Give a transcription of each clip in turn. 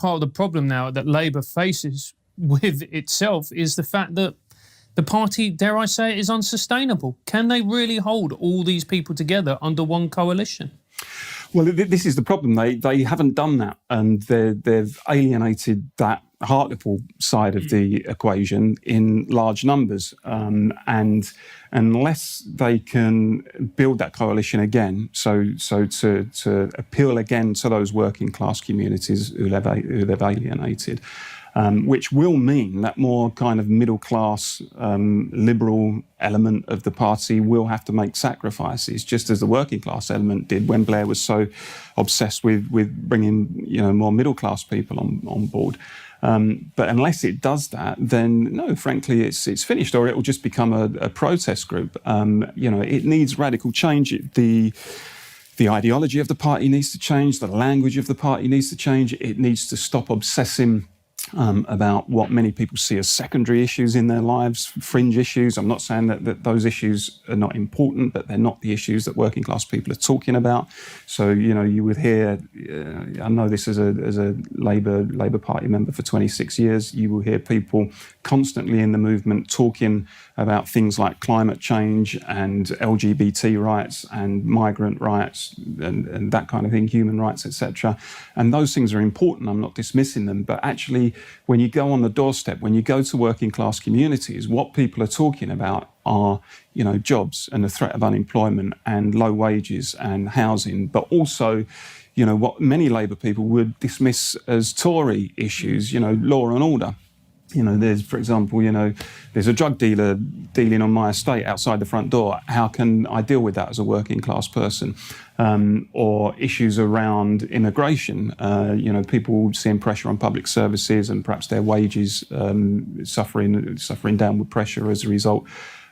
part of the problem now that Labour faces with itself is the fact that the party, dare I say it, is unsustainable. Can they really hold all these people together under one coalition? Well, this is the problem. They haven't done that, and they've alienated that Hartlepool side of the equation in large numbers. And unless they can build that coalition again, so to appeal again to those working class communities who they've alienated, which will mean that more kind of middle class liberal element of the party will have to make sacrifices, just as the working class element did when Blair was so obsessed with bringing more middle class people on board. But unless it does that, then no, frankly, it's finished, or it will just become a protest group. It needs radical change. The ideology of the party needs to change. The language of the party needs to change. It needs to stop obsessing about what many people see as secondary issues in their lives, fringe issues. I'm not saying that those issues are not important, but they're not the issues that working class people are talking about. So, you would hear, I know this as a Labour Party member for 26 years, you will hear people constantly in the movement talking about things like climate change and LGBT rights and migrant rights and that kind of thing, human rights, etc. And those things are important. I'm not dismissing them, but actually, when you go on the doorstep, when you go to working class communities, what people are talking about are, jobs and the threat of unemployment and low wages and housing, but also, what many Labour people would dismiss as Tory issues, law and order. There's, for example, there's a drug dealer dealing on my estate outside the front door. How can I deal with that as a working class person? Or issues around immigration, people seeing pressure on public services and perhaps their wages suffering downward pressure as a result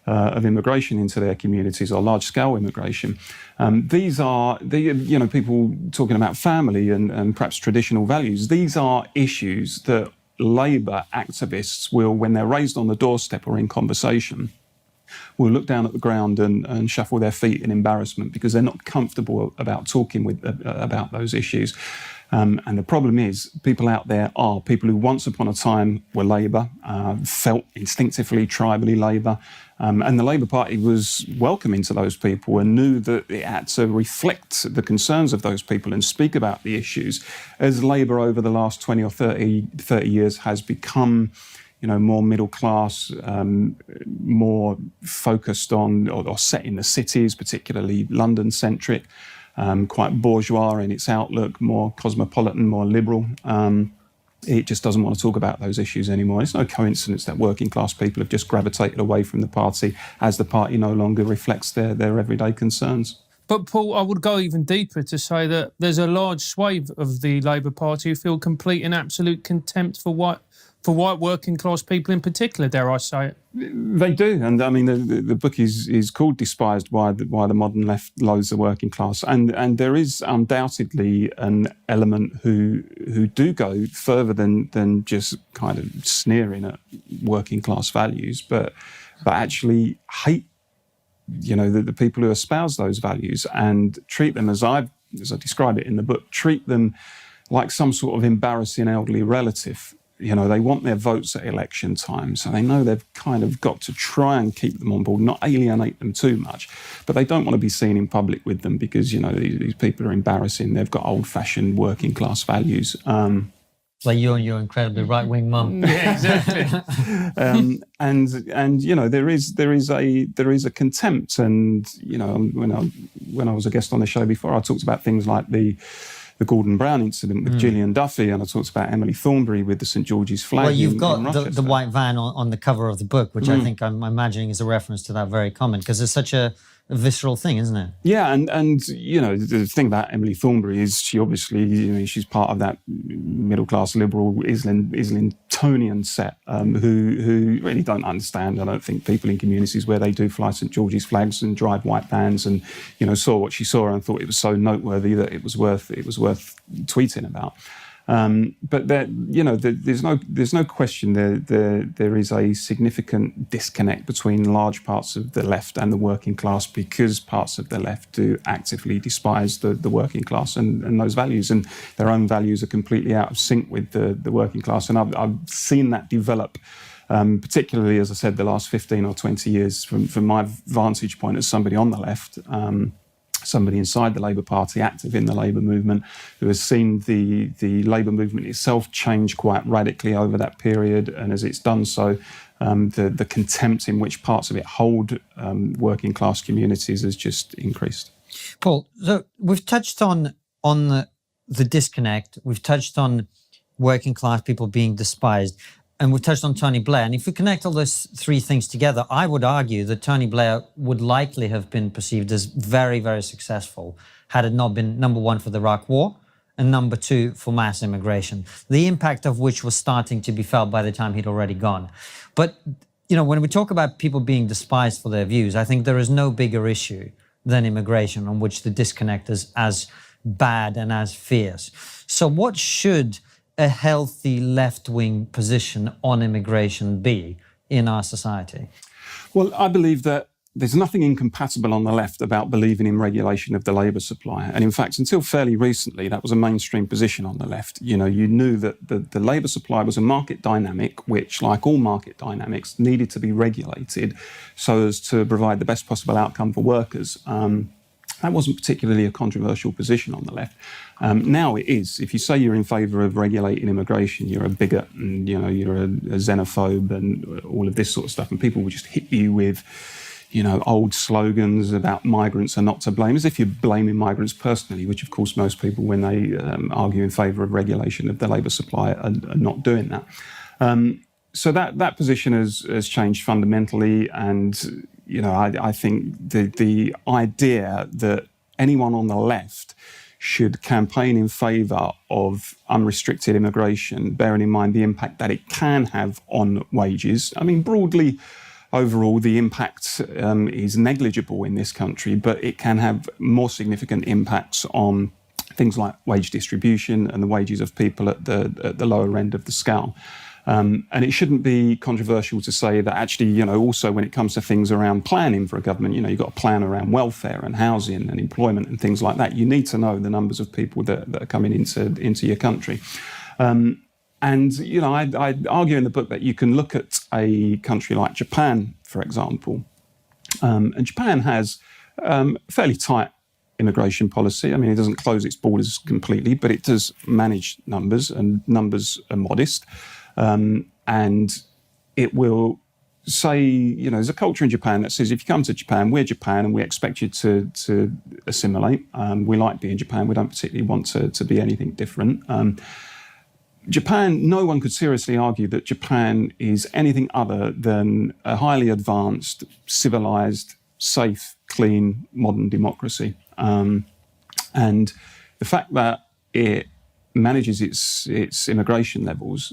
of immigration into their communities or large-scale immigration. These are, people talking about family and perhaps traditional values. These are issues that Labour activists will, when they're raised on the doorstep or in conversation, will look down at the ground and shuffle their feet in embarrassment because they're not comfortable about talking about those issues. And the problem is, people out there are people who once upon a time were Labour, felt instinctively tribally Labour, and the Labour Party was welcoming to those people and knew that it had to reflect the concerns of those people and speak about the issues. As Labour over the last 20 or 30 years has become more middle class, more focused on or set in the cities, particularly London-centric, quite bourgeois in its outlook, more cosmopolitan, more liberal. It just doesn't want to talk about those issues anymore. It's no coincidence that working class people have just gravitated away from the party as the party no longer reflects their everyday concerns. But Paul, I would go even deeper to say that there's a large swathe of the Labour Party who feel complete and absolute contempt for white working class people in particular, dare I say it. They do, and I mean the book is called Despised, why the modern left loathes the working class, and there is undoubtedly an element who do go further than just kind of sneering at working class values, but actually hate the people who espouse those values and treat them as I describe it in the book, treat them like some sort of embarrassing elderly relative. They want their votes at election time, so they know they've kind of got to try and keep them on board, not alienate them too much. But they don't want to be seen in public with them because, these people are embarrassing. They've got old-fashioned working-class values. Like you and your incredibly right-wing mum. Yeah, exactly. There is a contempt, and when I was a guest on the show before, I talked about things like the Gordon Brown incident with Gillian Duffy, and I talked about Emily Thornberry with the St George's flag. Well, you've got the white van on the cover of the book, which I think I'm imagining is a reference to that very comment, because it's such a visceral thing, isn't it? Yeah, and the thing about Emily Thornberry is she obviously, she's part of that middle-class liberal Islingtonian set who really don't understand, I don't think, people in communities where they do fly St George's flags and drive white vans, and saw what she saw and thought it was so noteworthy that it was worth tweeting about. But there's no question there is a significant disconnect between large parts of the left and the working class, because parts of the left do actively despise the working class and those values, and their own values are completely out of sync with the working class. And I've seen that develop, particularly, as I said, the last 15 or 20 years from my vantage point as somebody on the left. Somebody inside the Labour Party, active in the Labour movement, who has seen the Labour movement itself change quite radically over that period. And as it's done so, the contempt in which parts of it hold working class communities has just increased. Paul, so we've touched on the disconnect. We've touched on working class people being despised. And we've touched on Tony Blair. And if we connect all those three things together, I would argue that Tony Blair would likely have been perceived as very, very successful had it not been, number one, for the Iraq War, and number two, for mass immigration, the impact of which was starting to be felt by the time he'd already gone. But, when we talk about people being despised for their views, I think there is no bigger issue than immigration, on which the disconnect is as bad and as fierce. So what should a healthy left-wing position on immigration be in our society? Well, I believe that there's nothing incompatible on the left about believing in regulation of the labour supply. And in fact, until fairly recently, that was a mainstream position on the left. You knew that the labour supply was a market dynamic, which, like all market dynamics, needed to be regulated so as to provide the best possible outcome for workers. That wasn't particularly a controversial position on the left. Now it is. If you say you're in favour of regulating immigration, you're a bigot, and you're a xenophobe, and all of this sort of stuff. And people will just hit you with, old slogans about migrants are not to blame, as if you're blaming migrants personally, which of course most people, when they argue in favour of regulation of the labour supply, are not doing that. So that position has changed fundamentally, and I think the idea that anyone on the left should campaign in favour of unrestricted immigration, bearing in mind the impact that it can have on wages. I mean, broadly, overall, the impact is negligible in this country, but it can have more significant impacts on things like wage distribution and the wages of people at the lower end of the scale. And it shouldn't be controversial to say that actually, also when it comes to things around planning for a government, you've got a plan around welfare and housing and employment and things like that. You need to know the numbers of people that are coming into your country. And, I argue in the book that you can look at a country like Japan, for example. And Japan has fairly tight immigration policy. I mean, it doesn't close its borders completely, but it does manage numbers, and numbers are modest. And it will say, there's a culture in Japan that says, if you come to Japan, we're Japan, and we expect you to assimilate. We like being Japan. We don't particularly want to be anything different. Japan, no one could seriously argue that Japan is anything other than a highly advanced, civilized, safe, clean, modern democracy. And the fact that it manages its immigration levels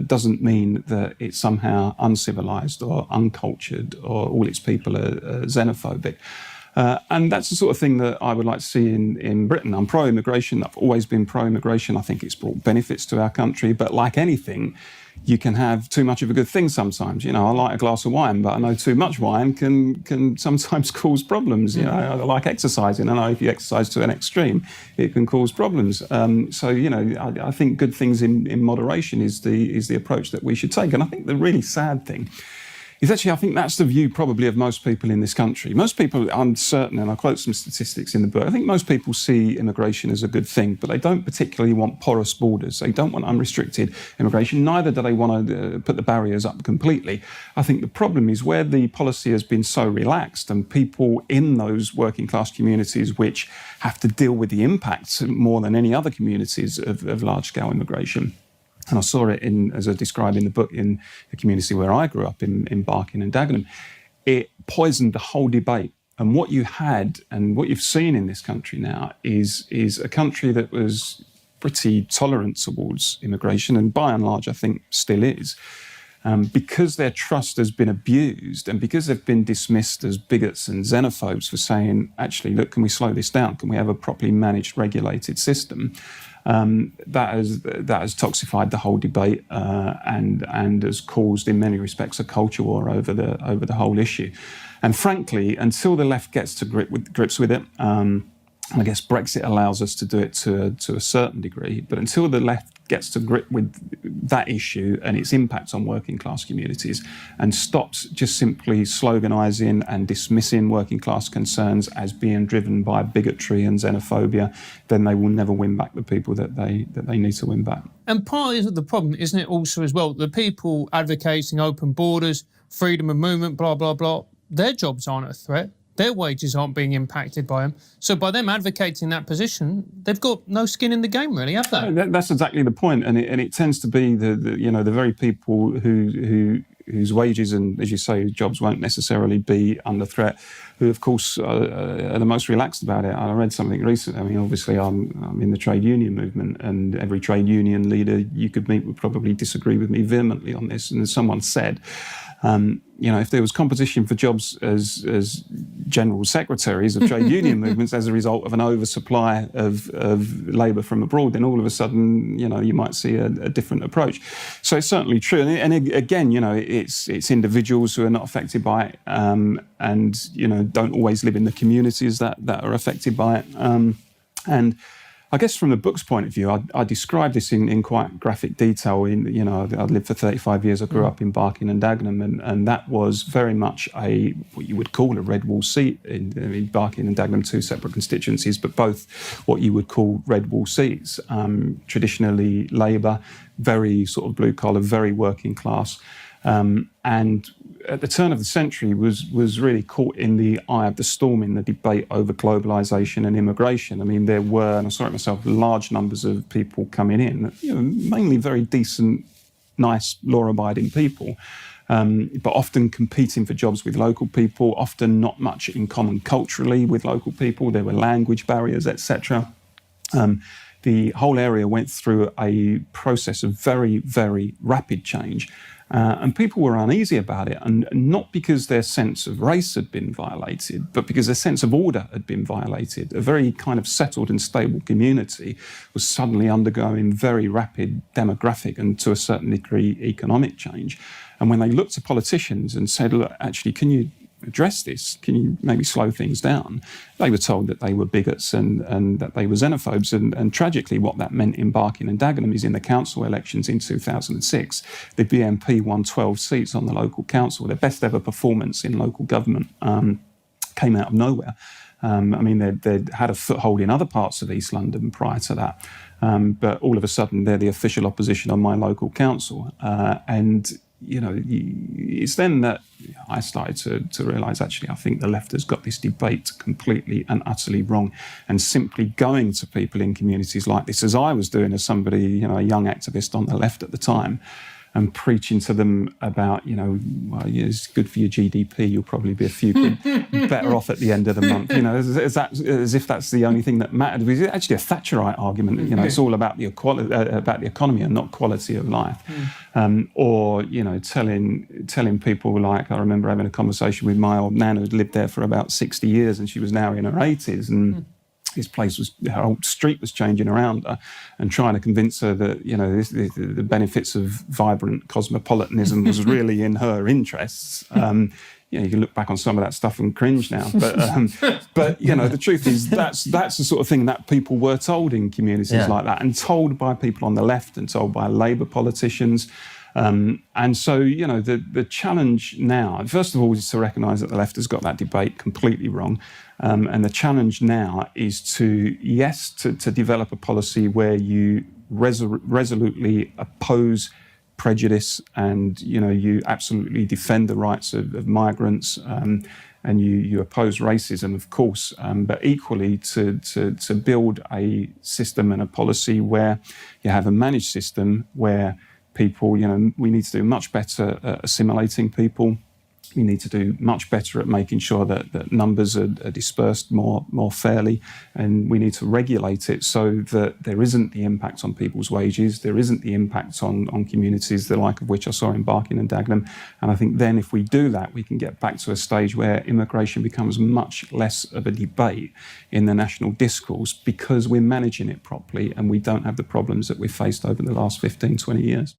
doesn't mean that it's somehow uncivilized or uncultured or all its people are xenophobic. And that's the sort of thing that I would like to see in Britain. I'm pro-immigration. I've always been pro-immigration. I think it's brought benefits to our country. But like anything, you can have too much of a good thing sometimes. I like a glass of wine, but I know too much wine can sometimes cause problems. I like exercising. I know if you exercise to an extreme, it can cause problems. I think good things in moderation is the approach that we should take. And I think the really sad thing is actually, I think that's the view probably of most people in this country. Most people, I'm certain, and I quote some statistics in the book, I think most people see immigration as a good thing, but they don't particularly want porous borders. They don't want unrestricted immigration. Neither do they want to put the barriers up completely. I think the problem is where the policy has been so relaxed, and people in those working class communities which have to deal with the impacts more than any other communities of large-scale immigration. And I saw it as I describe in the book, in the community where I grew up in Barking and Dagenham. It poisoned the whole debate. And what you had and what you've seen in this country now is a country that was pretty tolerant towards immigration, and by and large, I think still is. because their trust has been abused and because they've been dismissed as bigots and xenophobes for saying, actually, look, can we slow this down? Can we have a properly managed, regulated system? That has toxified the whole debate and has caused, in many respects, a culture war over the whole issue. And frankly, until the left gets to grips with it, and I guess Brexit allows us to do it to a certain degree, but until the left gets to grip with that issue and its impact on working class communities and stops just simply sloganising and dismissing working class concerns as being driven by bigotry and xenophobia, then they will never win back the people that they need to win back. And part of the problem, isn't it also as well, the people advocating open borders, freedom of movement, blah, blah, blah, their jobs aren't a threat. Their wages aren't being impacted by them. So by them advocating that position, they've got no skin in the game, really, have they? That's exactly the point. And it tends to be the very people whose wages and, as you say, jobs won't necessarily be under threat, who, of course, are the most relaxed about it. I read something recently. I mean, obviously, I'm in the trade union movement, and every trade union leader you could meet would probably disagree with me vehemently on this. And someone said, if there was competition for jobs as general secretaries of trade union movements as a result of an oversupply of labour from abroad, then all of a sudden, you might see a different approach. So it's certainly true. And again, it's individuals who are not affected by it, and don't always live in the communities that are affected by it. And I guess from the book's point of view, I describe this in quite graphic detail. I lived for 35 years. I grew up in Barking and Dagenham, and that was very much what you would call a red wall seat. In Barking and Dagenham, two separate constituencies, but both what you would call red wall seats. Traditionally Labour, very sort of blue collar, very working class. And at the turn of the century was really caught in the eye of the storm in the debate over globalisation and immigration. I mean, there were, and I saw it myself, large numbers of people coming in, mainly very decent, nice, law-abiding people, but often competing for jobs with local people, often not much in common culturally with local people. There were language barriers, etc. The whole area went through a process of very, very rapid change. And people were uneasy about it, and not because their sense of race had been violated, but because their sense of order had been violated. A very kind of settled and stable community was suddenly undergoing very rapid demographic and, to a certain degree, economic change. And when they looked to politicians and said, look, actually, can you address this? Can you maybe slow things down? They were told that they were bigots and that they were xenophobes. And tragically, what that meant in Barking and Dagenham is in the council elections in 2006, the BNP won 12 seats on the local council. Their best ever performance in local government came out of nowhere. I mean, they'd had a foothold in other parts of East London prior to that. But all of a sudden, they're the official opposition on my local council. It's then that I started to realise, actually, I think the left has got this debate completely and utterly wrong. And simply going to people in communities like this, as I was doing as somebody, a young activist on the left at the time, and preaching to them about, it's good for your GDP, you'll probably be a few quid better off at the end of the month. As if that's the only thing that mattered. It was actually a Thatcherite argument. It's all about the economy and not quality of life. Or telling people, like, I remember having a conversation with my old nan who'd lived there for about 60 years, and she was now in her 80s, and her whole street was changing around her, and trying to convince her that, the benefits of vibrant cosmopolitanism was really in her interests. You can look back on some of that stuff and cringe now. But the truth is that's the sort of thing that people were told in communities like that, and told by people on the left and told by Labour politicians. And so, the challenge now, first of all, is to recognise that the left has got that debate completely wrong. And the challenge now is to develop a policy where you resolutely oppose prejudice, and, you absolutely defend the rights of migrants, and you oppose racism, of course, but equally to build a system and a policy where you have a managed system where people, we need to do much better at assimilating people. We need to do much better at making sure that numbers are dispersed more fairly, and we need to regulate it so that there isn't the impact on people's wages, there isn't the impact on communities, the like of which I saw in Barking and Dagenham. And I think then if we do that, we can get back to a stage where immigration becomes much less of a debate in the national discourse, because we're managing it properly and we don't have the problems that we've faced over the last 15, 20 years.